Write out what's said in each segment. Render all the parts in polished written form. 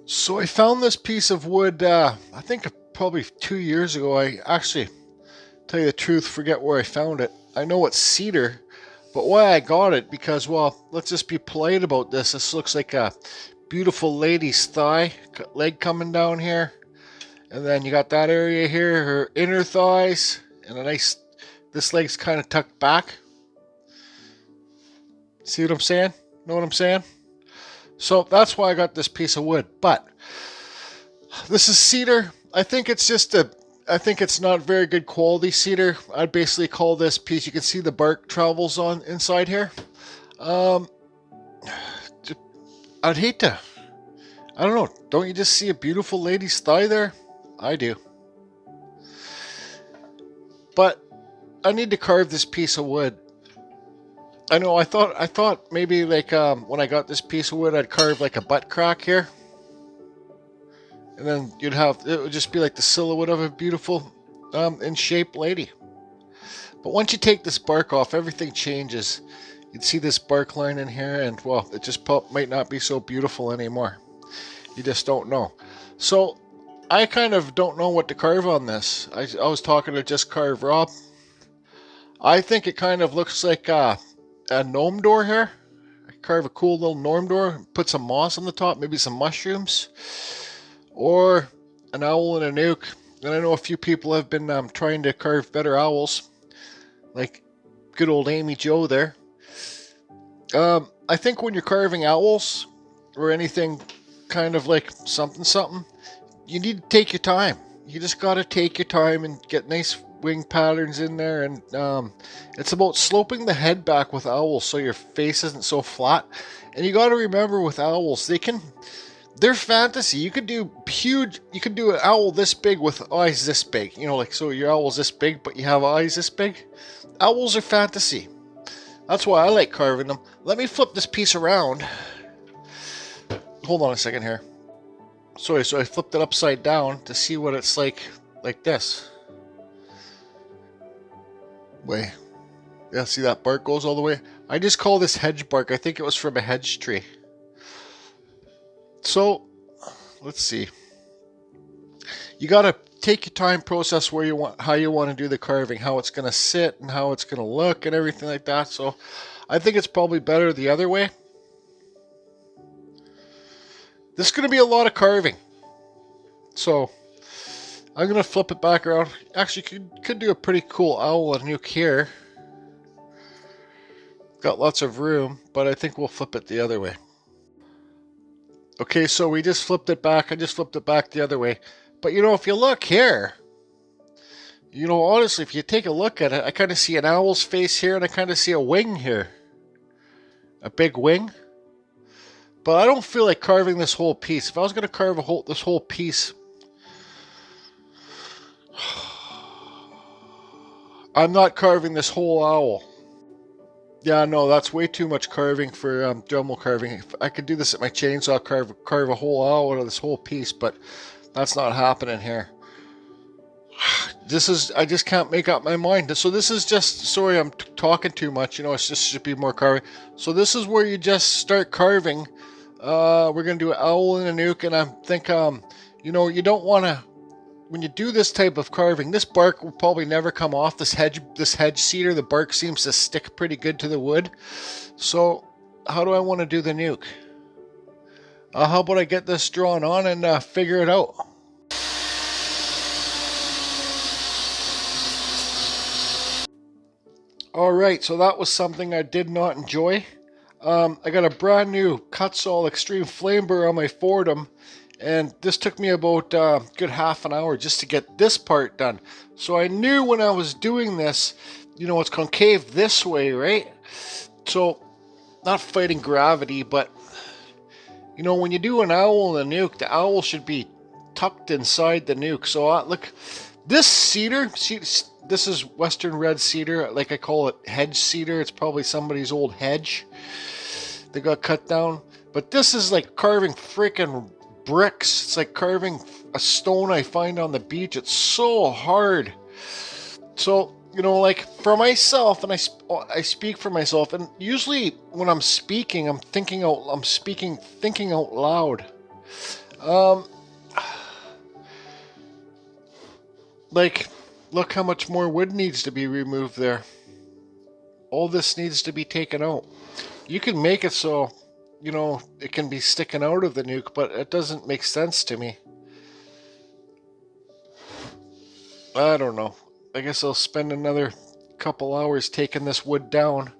So I found this piece of wood, I think probably 2 years ago. I actually, tell you the truth, forget where I found it. I know it's cedar, but why I got it, because, well, let's just be polite about this. This looks like a beautiful lady's thigh, leg coming down here. And then you got that area here, her inner thighs, and a nice, this leg's kind of tucked back. See what I'm saying? Know what I'm saying? So that's why I got this piece of wood. But this is cedar. I think it's not very good quality cedar. I'd basically call this piece, you can see the bark travels on inside here. I'd hate to, I don't know, don't you just see a beautiful lady's thigh there? I do. But I need to carve this piece of wood. I know, I thought maybe like when I got this piece of wood, I'd carve like a butt crack here. And then it would just be like the silhouette of a beautiful in shape lady. But once you take this bark off, everything changes. You'd see this bark line in here, and well, it just might not be so beautiful anymore. You just don't know. So I kind of don't know what to carve on this. I was talking to Just Carve Rob. I think it kind of looks like a gnome door here. I carve a cool little gnome door, put some moss on the top, maybe some mushrooms, or an owl and a nook. And I know a few people have been trying to carve better owls, like good old Amy Joe there. I think when you're carving owls or anything kind of like something, you need to take your time. You just got to take your time and get nice wing patterns in there, and it's about sloping the head back with owls so your face isn't so flat. And you got to remember with owls, they're fantasy. You could do an owl this big with eyes this big, you know, like, so your owl's this big but you have eyes this big. Owls are fantasy. That's why I like carving them. Let me flip this piece around. Hold on a second here. Sorry, so I flipped it upside down to see what it's like this. Way. Yeah, see that bark goes all the way? I just call this hedge bark. I think it was from a hedge tree. So, let's see. You gotta take your time, process how you want to do the carving, how it's gonna sit and how it's gonna look and everything like that. So, I think it's probably better the other way. This is gonna be a lot of carving. So, I'm going to flip it back around. Actually, could do a pretty cool owl and nook here. Got lots of room, but I think we'll flip it the other way. Okay, so we just flipped it back. I just flipped it back the other way. But you know, if you look here, you know, honestly, if you take a look at it, I kind of see an owl's face here, and I kind of see a wing here. A big wing. But I don't feel like carving this whole piece. If I was going to carve this whole piece, I'm not carving this whole owl. Yeah, no, that's way too much carving for Dremel carving. If I could do this at my chainsaw, carve a whole owl out of this whole piece, but that's not happening here. I just can't make up my mind. So this is just, sorry, I'm talking too much. You know, it's just should be more carving. So this is where you just start carving. We're gonna do an owl and a nook, and I think, you know, you don't want to. When you do this type of carving, this bark will probably never come off. This hedge cedar, the bark seems to stick pretty good to the wood. So, how do I want to do the nook? How about I get this drawn on and figure it out? Alright, so that was something I did not enjoy. I got a brand new Kutzall Extreme Flame Burr on my Foredom. And this took me about a good half an hour just to get this part done. So I knew when I was doing this, you know, it's concave this way, right? So, not fighting gravity, but, you know, when you do an owl and a nook, the owl should be tucked inside the nook. So, look, this cedar, this is Western red cedar, like I call it hedge cedar. It's probably somebody's old hedge that got cut down. But this is like carving freaking bricks. It's like carving a stone I find on the beach. It's so hard. So, you know, like for myself, and I speak for myself, and usually when I'm speaking, I'm thinking out loud. Um, like, look how much more wood needs to be removed there. All this needs to be taken out. You can make it so, you know, it can be sticking out of the nuke, but it doesn't make sense to me. I don't know. I guess I'll spend another couple hours taking this wood down.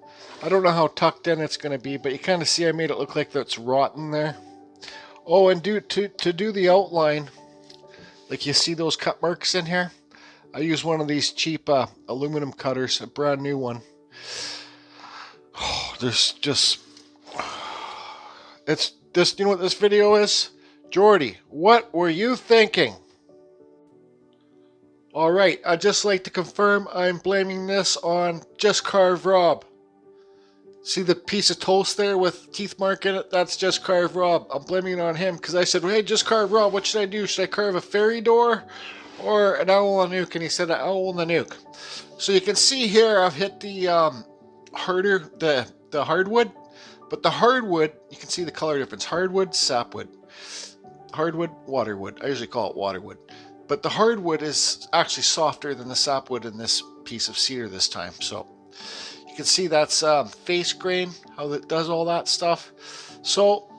I don't know how tucked in it's going to be, but you kind of see I made it look like that's rotten there. Oh, and to do the outline, like you see those cut marks in here? I use one of these cheap aluminum cutters, a brand new one. Oh, there's just... It's this. You know what this video is? Jordy, what were you thinking? Alright, I'd just like to confirm I'm blaming this on Just Carve Rob. See the piece of toast there with teeth mark in it? That's Just Carve Rob. I'm blaming it on him because I said, well, hey, Just Carve Rob, what should I do? Should I carve a fairy door or an owl on the nuke? And he said an owl on the nuke. So you can see here I've hit the the hardwood. But the hardwood, you can see the color difference. Hardwood, sapwood. Hardwood, waterwood. I usually call it waterwood. But the hardwood is actually softer than the sapwood in this piece of cedar this time. So you can see that's face grain, how it does all that stuff. So,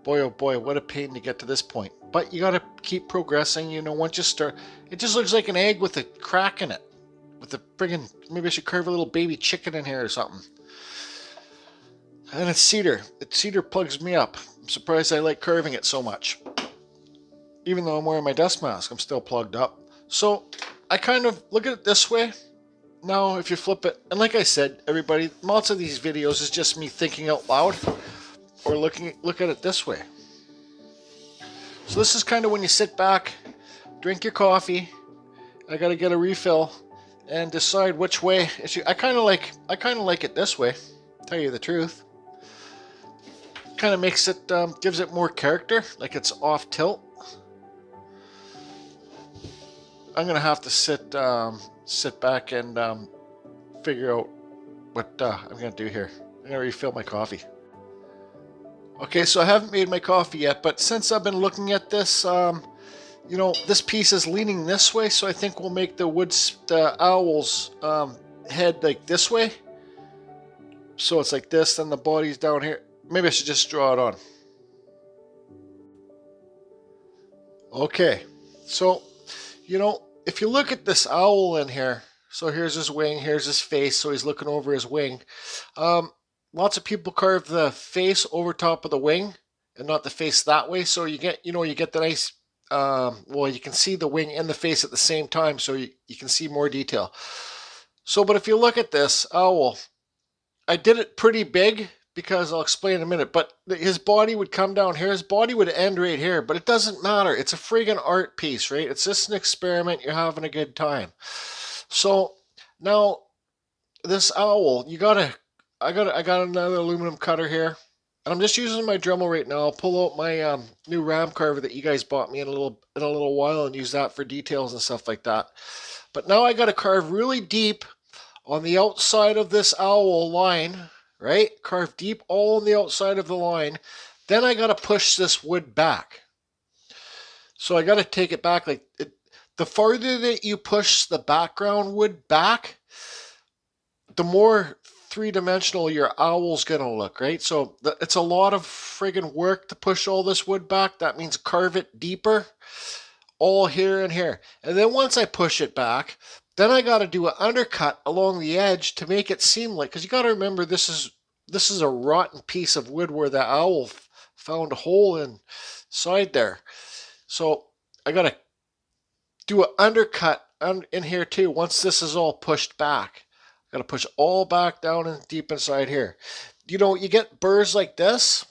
boy oh boy, what a pain to get to this point. But you got to keep progressing. You know, once you start, it just looks like an egg with a crack in it. With a friggin', maybe I should carve a little baby chicken in here or something. And it's cedar. Cedar plugs me up. I'm surprised I like carving it so much. Even though I'm wearing my dust mask, I'm still plugged up. So I kind of look at it this way. Now, if you flip it, and like I said, everybody, lots of these videos is just me thinking out loud or look at it this way. So this is kind of when you sit back, drink your coffee. I got to get a refill and decide which way. I kind of like it this way. Tell you the truth. Kind of makes it, gives it more character, like it's off tilt. I'm gonna have to sit back and figure out what I'm gonna do here. I'm gonna refill my coffee. Okay, so I haven't made my coffee yet, but since I've been looking at this, you know, this piece is leaning this way, so I think we'll make the owl's head like this way. So it's like this, and the body's down here. Maybe I should just draw it on. Okay, so, you know, if you look at this owl in here, so here's his wing, here's his face, so he's looking over his wing. Lots of people carve the face over top of the wing and not the face that way, so you get the nice, well, you can see the wing and the face at the same time, so you can see more detail. So, but if you look at this owl, I did it pretty big because I'll explain in a minute, but his body would come down here, his body would end right here, but it doesn't matter. It's a friggin' art piece, right? It's just an experiment. You're having a good time. So now this owl, I got another aluminum cutter here. And I'm just using my Dremel right now. I'll pull out my new ram carver that you guys bought me in a little while and use that for details and stuff like that. But now I got to carve really deep on the outside of this owl line, right? Carve deep all on the outside of the line. Then I got to push this wood back. So I got to take it back like it. The farther that you push the background wood back, the more three-dimensional your owl's gonna look, right? So it's a lot of friggin' work to push all this wood back. That means carve it deeper, all here and here. And then once I push it back, then I got to do an undercut along the edge to make it seem like, because you got to remember this is a rotten piece of wood where the owl found a hole inside there. So I got to do an undercut in here too once this is all pushed back. I got to push all back down and deep inside here. You know, you get burrs like this.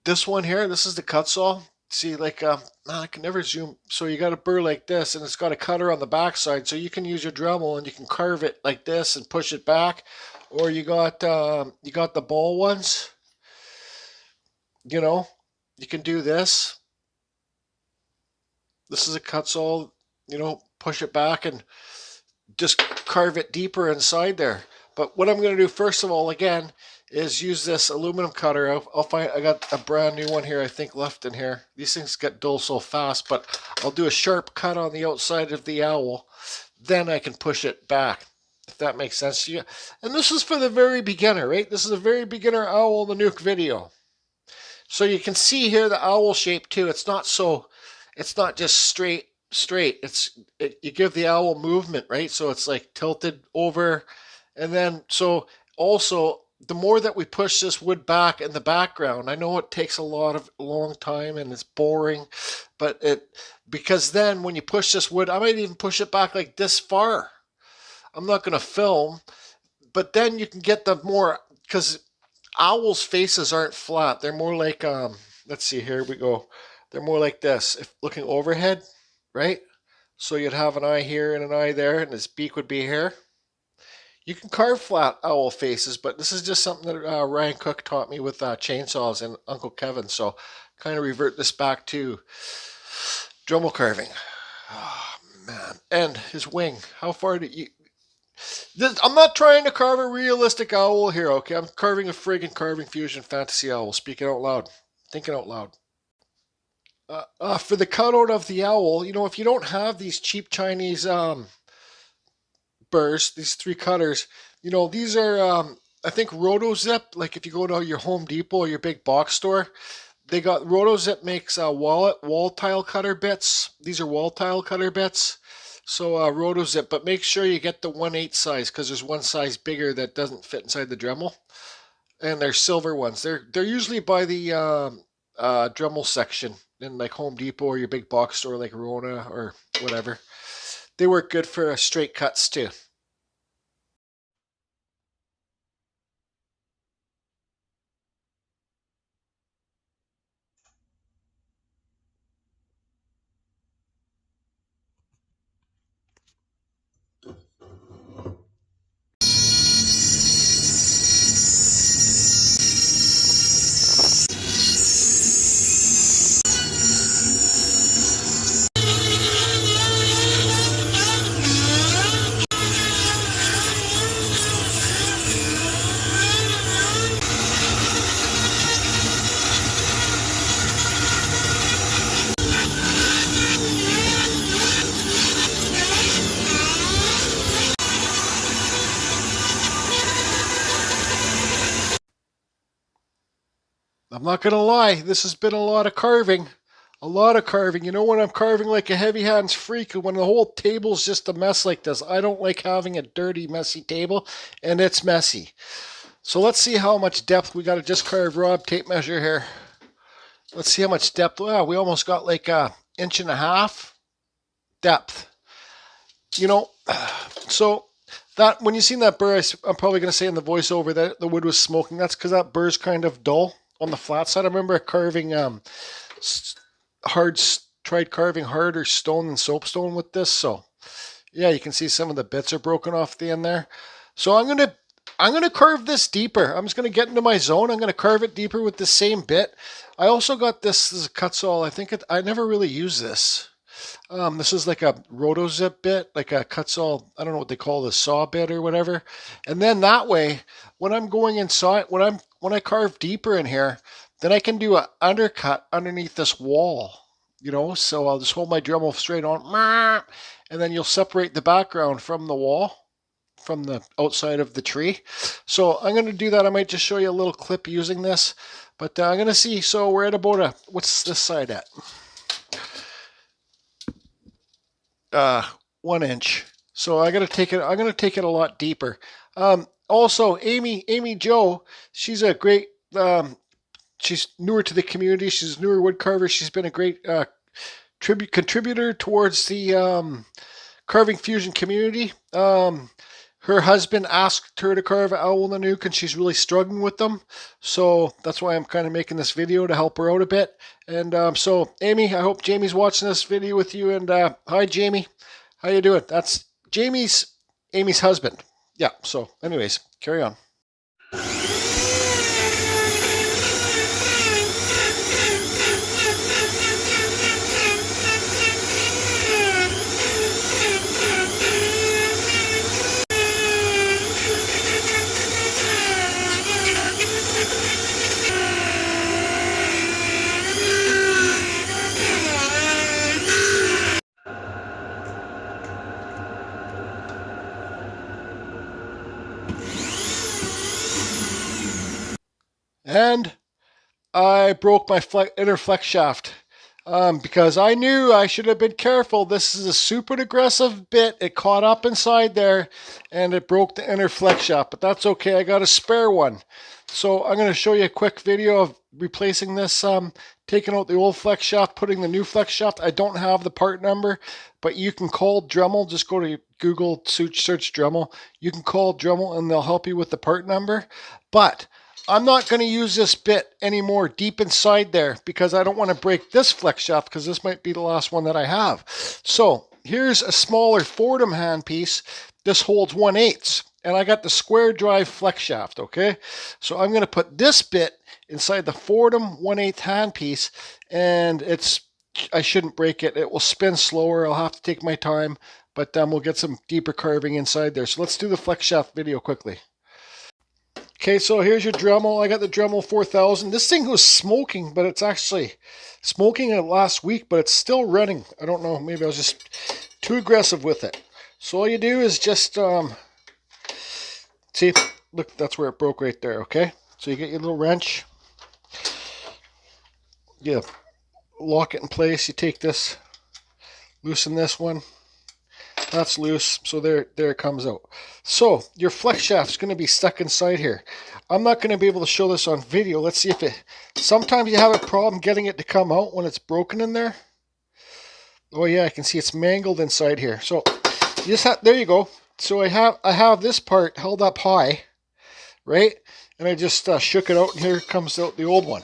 This one here, this is the Kutzall. See, like, I can never zoom. So you got a burr like this, and it's got a cutter on the back side, so you can use your Dremel and you can carve it like this and push it back. Or you got the ball ones. You know, you can do this. This is a Kutzall. You know, push it back and just carve it deeper inside there. But what I'm going to do first of all, again, is use this aluminum cutter. I'll find, I got a brand new one here, I think, left in here. These things get dull so fast, but I'll do a sharp cut on the outside of the owl. Then I can push it back, if that makes sense to you. And this is for the very beginner, right? This is a very beginner owl in the Nook video. So you can see here the owl shape too. It's not just straight. You give the owl movement, right? So it's like tilted over, and then so also the more that we push this wood back in the background, I know it takes a long time and it's boring, but because then when you push this wood, I might even push it back like this far. I'm not going to film, but then you can get the more, because owls' faces aren't flat. They're more like, let's see, here we go. They're more like this, if looking overhead, right? So you'd have an eye here and an eye there, and his beak would be here. You can carve flat owl faces, but this is just something that Ryan Cook taught me with chainsaws and Uncle Kevin. So kind of revert this back to Dremel carving. Oh, man. And his wing. How far did you... I'm not trying to carve a realistic owl here, okay? I'm carving a friggin' Carving Fusion fantasy owl. Speaking out loud. Thinking out loud. For the cutout of the owl, you know, if you don't have these cheap Chinese burs, these 3 cutters, you know, these are, I think RotoZip, like if you go to your Home Depot or your big box store, they got, RotoZip makes wall tile cutter bits. These are wall tile cutter bits. So RotoZip, but make sure you get the 1/8 size, because there's one size bigger that doesn't fit inside the Dremel. And they're silver ones. They're usually by the Dremel section in like Home Depot or your big box store like Rona or whatever. They work good for straight cuts too. I'm not going to lie, this has been a lot of carving. A lot of carving. You know, when I'm carving like a heavy hands freak, when the whole table's just a mess like this, I don't like having a dirty, messy table, and it's messy. So let's see how much depth we got to just carve Rob tape measure here. Let's see how much depth. Wow, we almost got like 1.5 inches depth. You know, so that when you seen that burr, I'm probably going to say in the voiceover that the wood was smoking. That's because that burr's kind of dull on the flat side. I remember carving tried carving harder stone than soapstone with this. So yeah, you can see some of the bits are broken off the end there. So I'm gonna carve this deeper. I'm just gonna get into my zone. I'm gonna carve it deeper with the same bit. I also got this is a Kutzall. I think I never really used this. This is like a RotoZip bit, like a Kutzall, I don't know what they call the saw bit or whatever. And then that way, when I'm going inside, when I carve deeper in here, then I can do an undercut underneath this wall, you know. So I'll just hold my Dremel straight on, and then you'll separate the background from the wall, from the outside of the tree. So I'm going to do that. I might just show you a little clip using this, but I'm going to see. So we're at about what's this side at? 1 inch. So I'm gonna take it a lot deeper. Also, Amy Joe, she's a great. She's newer to the community. She's a newer wood carver. She's been a great contributor towards the Carving Fusion community. Her husband asked her to carve an owl in the Nook, and she's really struggling with them. So that's why I'm kind of making this video to help her out a bit. And so, Amy, I hope Jamie's watching this video with you. And hi, Jamie. How you doing? That's Amy's husband. Yeah, so anyways, carry on. and I broke my inner flex shaft. Because I knew I should have been careful. This is a super aggressive bit. It caught up inside there and it broke the inner flex shaft, but that's okay. I got a spare one. So I'm going to show you a quick video of replacing this, taking out the old flex shaft, putting the new flex shaft. I don't have the part number, but you can call Dremel. Just go to Google, search Dremel. You can call Dremel and they'll help you with the part number. But I'm not going to use this bit anymore deep inside there because I don't want to break this flex shaft because this might be the last one that I have. So here's a smaller Foredom handpiece. This holds 1/8 and I got the square drive flex shaft, okay? So I'm going to put this bit inside the Foredom 1/8 handpiece and I shouldn't break it. It will spin slower. I'll have to take my time, but we'll get some deeper carving inside there. So let's do the flex shaft video quickly. Okay, so here's your Dremel. I got the Dremel 4000. This thing was smoking, but it's actually smoking last week, but it's still running. I don't know, maybe I was just too aggressive with it. So all you do is just, see, look, that's where it broke right there, okay? So you get your little wrench. You lock it in place. You take this, loosen this one. That's loose, so there it comes out. So your flex shaft is going to be stuck inside here. I'm not going to be able to show this on video. Let's see if it. Sometimes you have a problem getting it to come out when it's broken in there. Oh yeah, I can see it's mangled inside here. So you just have, there you go. So I have this part held up high, right? And I just shook it out, and here comes out the old one.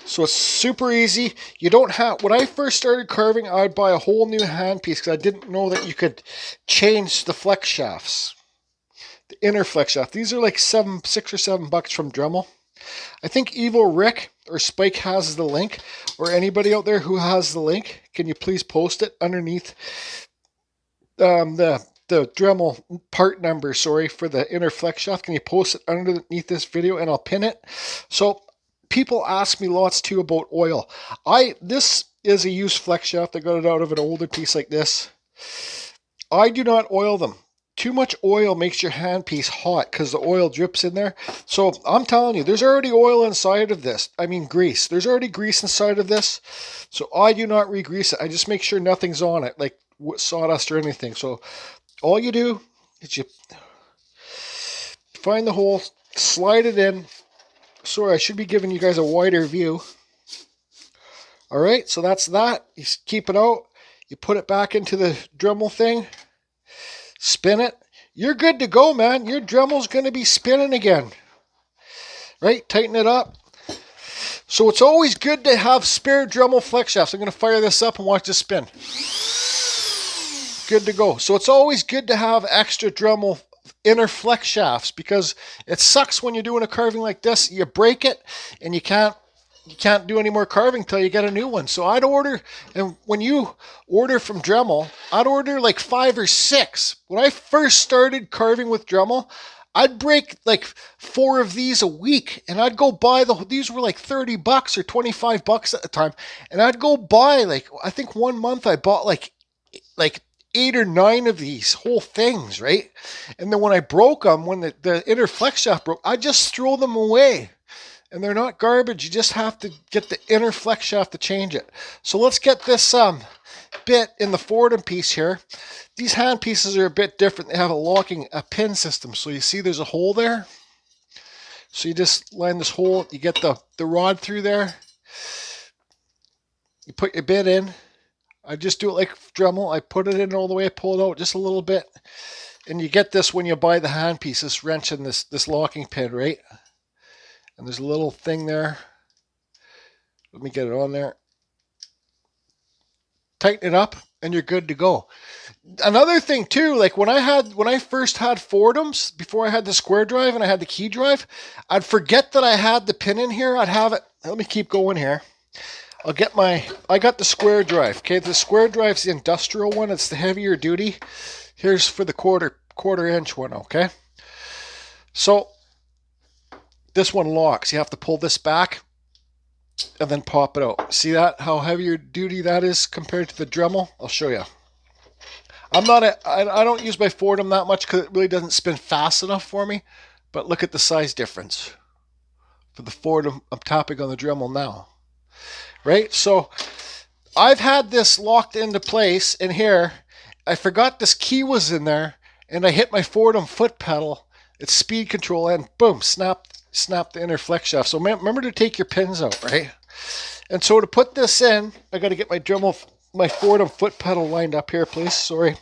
So it's super easy. You don't have, when I first started carving, I'd buy a whole new handpiece because I didn't know that you could change the flex shafts. The inner flex shaft. These are like $6 or $7 from Dremel. I think Evil Rick or Spike has the link, or anybody out there who has the link. Can you please post it underneath the Dremel part number, sorry, for the inner flex shaft. Can you post it underneath this video and I'll pin it? So people ask me lots too about oil. This is a used flex shaft. I got it out of an older piece like this. I do not oil them. Too much oil makes your handpiece hot because the oil drips in there. So I'm telling you, there's already oil inside of this. I mean grease. There's already grease inside of this. So I do not re-grease it. I just make sure nothing's on it, like sawdust or anything. So all you do is you find the hole, slide it in. Sorry, I should be giving you guys a wider view. All right, so that's that. You keep it out. You put it back into the Dremel thing. Spin it. You're good to go, man. Your Dremel's going to be spinning again. Right? Tighten it up. So it's always good to have spare Dremel flex shafts. I'm going to fire this up and watch this spin. Good to go. So it's always good to have extra Dremel inner flex shafts because it sucks when you're doing a carving like this. You break it and you can't do any more carving till you get a new one. So I'd order, and when you order from Dremel, I'd order like 5 or 6. When I first started carving with Dremel, I'd break like 4 of these a week, and I'd go buy these were like $30 or $25 at the time, and I'd go buy, like, I think one month I bought like 8 or 9 of these whole things, right? And then when I broke them, when the inner flex shaft broke, I just throw them away. And they're not garbage. You just have to get the inner flex shaft to change it. So let's get this bit in the Foredom piece here. These hand pieces are a bit different. They have a pin system. So you see there's a hole there. So you just line this hole. You get the rod through there. You put your bit in. I just do it like Dremel. I put it in all the way, pull it out just a little bit. And you get this when you buy the hand piece, this wrench and this locking pin, right? And there's a little thing there. Let me get it on there. Tighten it up and you're good to go. Another thing too, like when I first had Foredoms, before I had the square drive and I had the key drive, I'd forget that I had the pin in here. I'd have it. Let me keep going here. I got the square drive. Okay, the square drive's the industrial one. It's the heavier duty. Here's for the quarter inch one, okay? So this one locks. You have to pull this back and then pop it out. See that? How heavier duty that is compared to the Dremel? I'll show you. I don't use my Foredom that much because it really doesn't spin fast enough for me. But look at the size difference. for the Foredom. I'm tapping on the Dremel now. Right? So I've had this locked into place in here. I forgot this key was in there, and I hit my Foredom foot pedal. It's speed control, and boom, snap the inner flex shaft. So remember to take your pins out, right? And so to put this in, I got to get my Foredom foot pedal lined up here, please. Sorry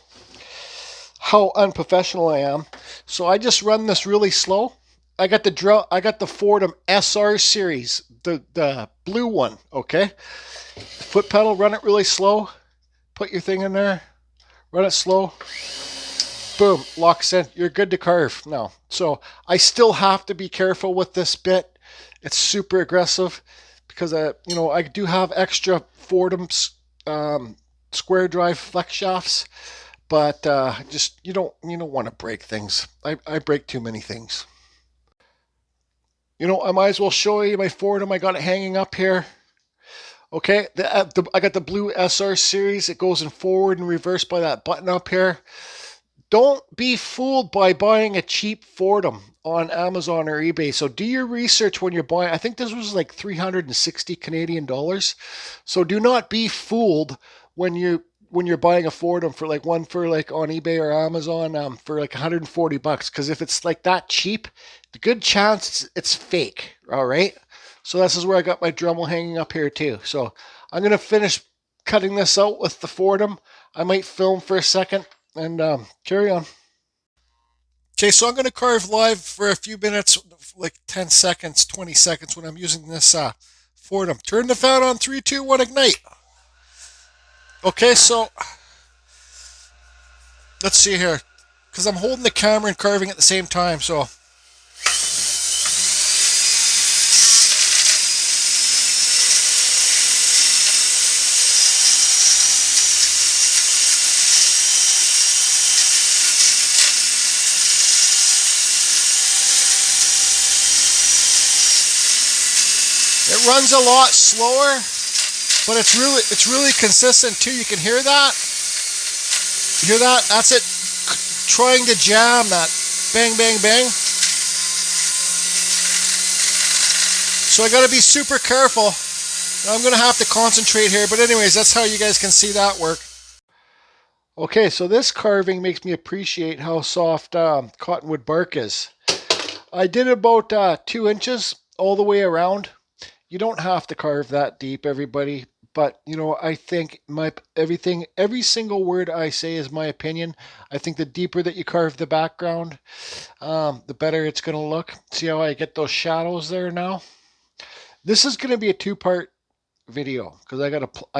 how unprofessional I am. So I just run this really slow. I got the Foredom SR series, the blue one, okay? Foot pedal, run it really slow. Put your thing in there, run it slow. Boom, locks in. You're good to carve now. So I still have to be careful with this bit. It's super aggressive because I do have extra Foredom square drive flex shafts, but just you don't want to break things. I break too many things. I might as well show you my Foredom. I got it hanging up here. Okay, I got the blue SR series. It goes in forward and reverse by that button up here. Don't be fooled by buying a cheap Foredom on Amazon or eBay. So do your research when you're buying. I think this was like 360 Canadian dollars. So do not be fooled when you're buying a Foredom for like on eBay or Amazon for like 140 bucks. Because if it's like that cheap, the good chance it's fake. All right. So this is where I got my Dremel hanging up here too. So I'm gonna finish cutting this out with the Foredom. I might film for a second and carry on. Okay, so I'm going to carve live for a few minutes, like 10 seconds, 20 seconds when I'm using this Foredom. Turn the fan on, 3, 2, 1, ignite. Okay, so let's see here, because I'm holding the camera and carving at the same time, so. It runs a lot slower, but it's really consistent too. You can hear that. You hear that? That's it trying to jam that bang, bang, bang. So I got to be super careful. I'm going to have to concentrate here. But anyways, that's how you guys can see that work. Okay, so this carving makes me appreciate how soft cottonwood bark is. I did about 2 inches all the way around. You don't have to carve that deep, everybody, but I think every single word I say is my opinion. I think the deeper that you carve the background, the better it's going to look. See how I get those shadows there now? This is going to be a 2-part video because I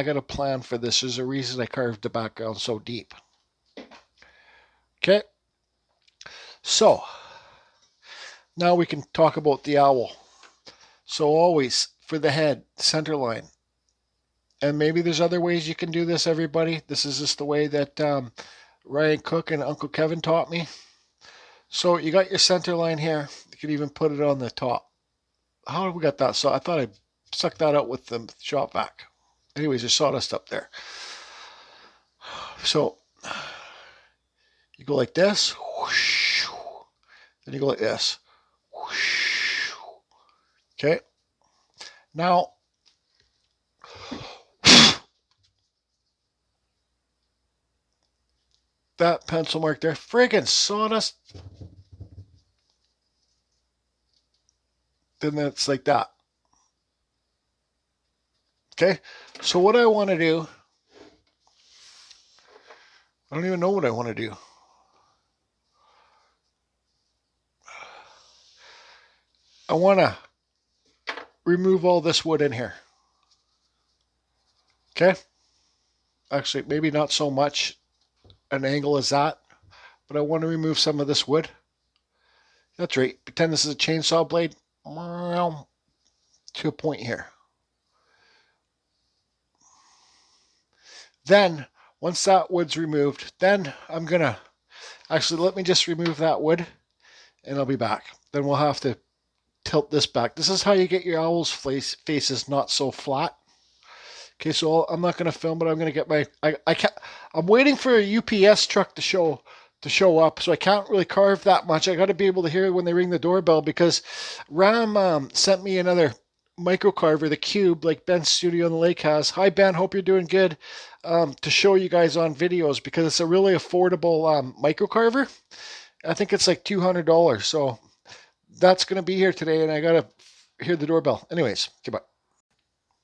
got a plan for this. There's a reason I carved the background so deep. Okay, so now we can talk about the owl. So always for the head, center line. And maybe there's other ways you can do this, everybody. This is just the way that Ryan Cook and Uncle Kevin taught me. So you got your center line here. You could even put it on the top. How did we got that? So I thought I sucked that out with the shop vac. Anyways, there's sawdust up there. So you go like this. Whoosh, then you go like this. Whoosh. Okay. Now, that pencil mark there, friggin' sawdust. Then it's like that. Okay, so what I want to do, I don't even know what I want to do. I want to remove all this wood in here. Okay, actually maybe not so much an angle as that, but I want to remove some of this wood. That's right, pretend this is a chainsaw blade to a point here. Then once that wood's removed, then I'm gonna actually let me just remove that wood and I'll be back. Then we'll have to tilt this back. This is how you get your owl's faces not so flat. Okay, so I'm not going to film, but I'm going to get my, I'm waiting for a UPS truck to show to show up, so I can't really carve that much. I got to be able to hear when they ring the doorbell, because Ram sent me another micro carver, the cube, like Ben's studio on the lake has. Hi Ben, hope you're doing good. To show you guys on videos, because it's a really affordable micro carver. I think it's like $200, so that's going to be here today, and I got to hear the doorbell. Anyways, goodbye.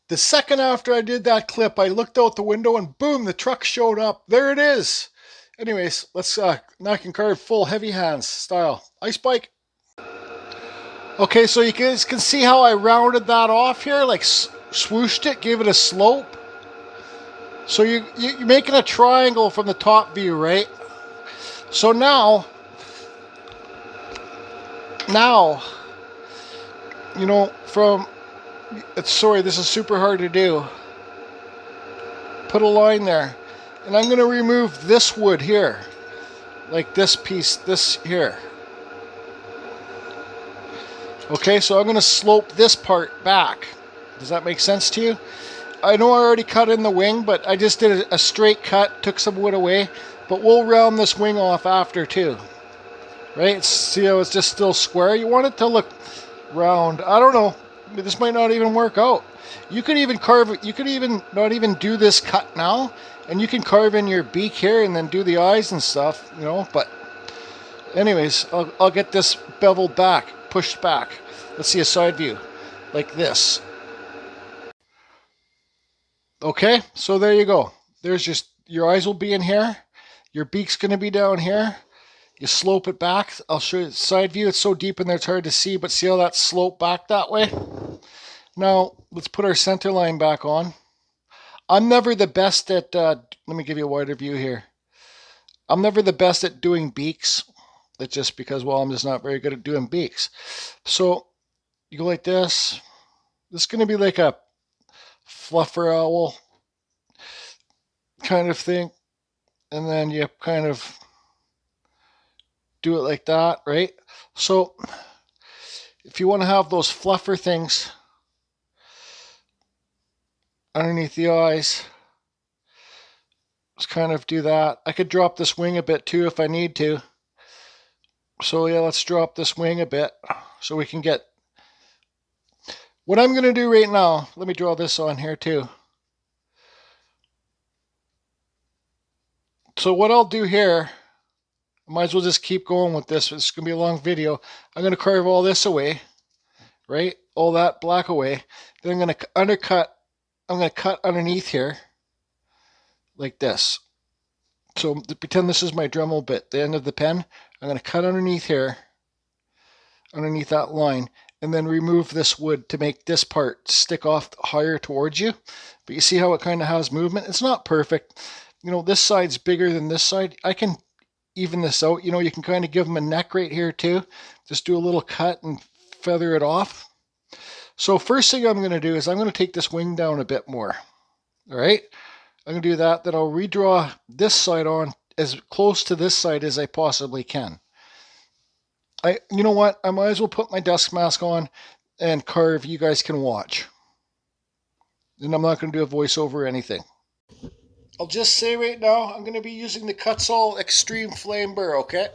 The second after I did that clip, I looked out the window and boom, the truck showed up. There it is. Anyways, let's now I can carve full heavy hands style. Ice bike. Okay, so you guys can see how I rounded that off here, like swooshed it, gave it a slope. So you're making a triangle from the top view, right? So now, you know, sorry, this is super hard to do. Put a line there. And I'm going to remove this wood here. Like this piece, this here. Okay, so I'm going to slope this part back. Does that make sense to you? I know I already cut in the wing, but I just did a straight cut, took some wood away. But we'll round this wing off after too. Right? See how it's just still square? You want it to look round. I don't know. This might not even work out. You could even carve it. You could even not even do this cut now, and you can carve in your beak here and then do the eyes and stuff, you know. But anyways, I'll get this beveled back, pushed back. Let's see a side view like this. Okay, so there you go. There's just your eyes will be in here. Your beak's going to be down here. You slope it back. I'll show you the side view. It's so deep in there it's hard to see, but see how that's sloped back that way? Now, let's put our center line back on. I'm never the best at, let me give you a wider view here. I'm never the best at doing beaks. It's just because, well, I'm just not very good at doing beaks. So, you go like this. This is going to be like a fluffer owl kind of thing. And then you kind of do it like that, right? So if you want to have those fluffer things underneath the eyes, just kind of do that. I could drop this wing a bit too if I need to. So yeah, let's drop this wing a bit so we can get what I'm going to do right now. Let me draw this on here too. So what I'll do here, I might as well just keep going with this. It's going to be a long video. I'm going to carve all this away, right? All that black away. Then I'm going to undercut. I'm going to cut underneath here like this. So pretend this is my Dremel bit, the end of the pen. I'm going to cut underneath here, underneath that line, and then remove this wood to make this part stick off higher towards you. But you see how it kind of has movement? It's not perfect. You know, this side's bigger than this side. I can even this out. You know, you can kind of give them a neck right here too. Just do a little cut and feather it off. So first thing I'm going to do is I'm going to take this wing down a bit more. All right. I'm going to do that. Then I'll redraw this side on as close to this side as I possibly can. You know what? I might as well put my dust mask on and carve. You guys can watch. And I'm not going to do a voiceover or anything. I'll just say right now, I'm going to be using the Kutzall Extreme Flame Burr, okay?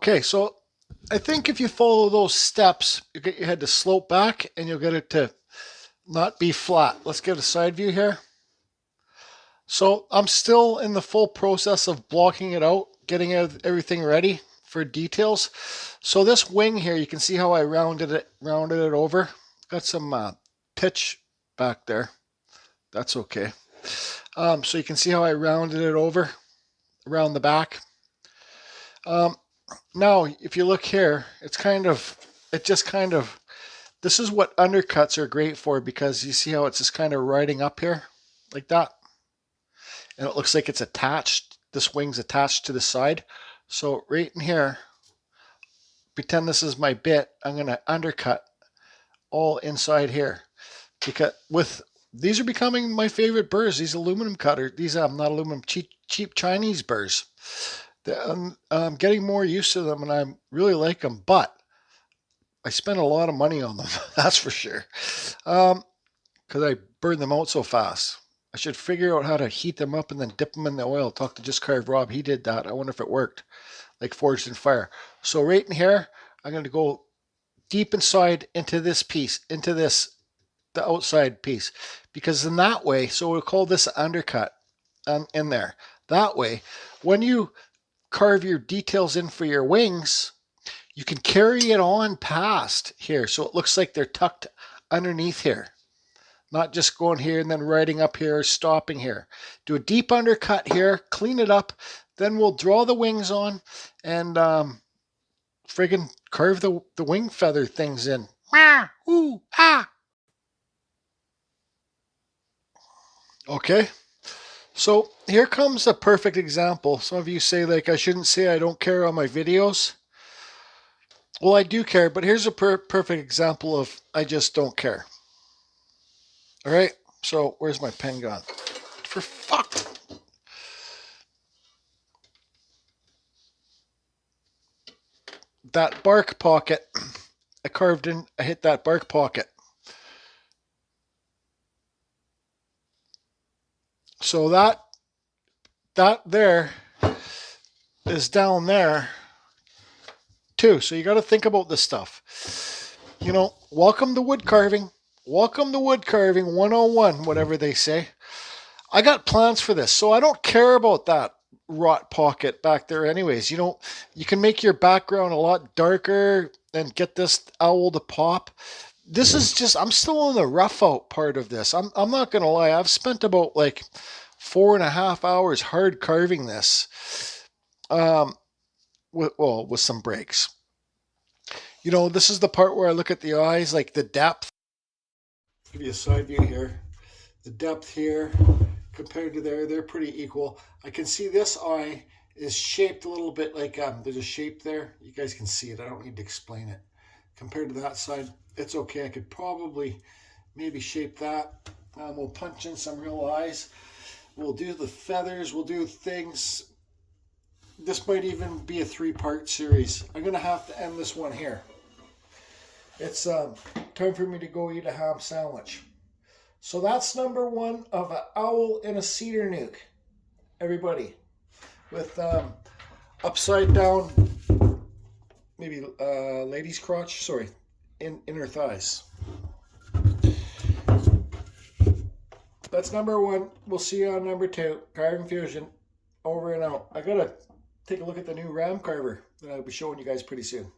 Okay, so I think if you follow those steps, you get your head to slope back and you'll get it to not be flat. Let's get a side view here. So I'm still in the full process of blocking it out, getting everything ready for details. So this wing here, you can see how I rounded it over. Got some pitch back there. That's okay. So you can see how I rounded it over around the back. Now, if you look here, this is what undercuts are great for, because you see how it's just kind of riding up here like that. And it looks like it's attached. This wing's attached to the side. So right in here, pretend this is my bit. I'm going to undercut all inside here, because these are becoming my favorite burrs. These aluminum cutter. These not aluminum, cheap Chinese burrs. I'm getting more used to them, and I really like them. But I spent a lot of money on them. That's for sure. Because I burn them out so fast. I should figure out how to heat them up and then dip them in the oil. Talk to Just Carve Rob. He did that. I wonder if it worked. Like Forged in Fire. So right in here, I'm going to go deep inside into this piece, the outside piece. Because in that way, so we'll call this an undercut in there. That way, when you carve your details in for your wings, you can carry it on past here. So it looks like they're tucked underneath here. Not just going here and then riding up here, stopping here. Do a deep undercut here, clean it up, then we'll draw the wings on and friggin' carve the wing feather things in. Wah, ooh, ah. Okay, so here comes a perfect example. Some of you say, like, I shouldn't say I don't care on my videos. Well, I do care, but here's a perfect example of I just don't care. All right, so where's my pen gone? For fuck. That bark pocket, I hit that bark pocket. So that there is down there too. So you got to think about this stuff. You know, welcome to wood carving. Welcome to wood carving 101, whatever they say. I got plans for this, so I don't care about that rot pocket back there anyways. You know, you can make your background a lot darker and get this owl to pop. This is just, I'm still in the rough out part of this. I'm not going to lie. I've spent about like 4.5 hours hard carving this with some breaks. You know, this is the part where I look at the eyes, like the depth. Give you a side view here. The depth here compared to there, they're pretty equal. I can see this eye is shaped a little bit like there's a shape there. You guys can see it. I don't need to explain it. Compared to that side, it's okay. I could probably maybe shape that. We'll punch in some real eyes. We'll do the feathers. We'll do things. This might even be a 3-part series. I'm going to have to end this one here. It's time for me to go eat a ham sandwich. So that's number 1 of an owl in a cedar nook, everybody. With upside down, maybe lady's crotch, sorry, inner thighs. That's number 1. We'll see you on number 2. Carving Fusion, over and out. I gotta take a look at the new ram carver that I'll be showing you guys pretty soon.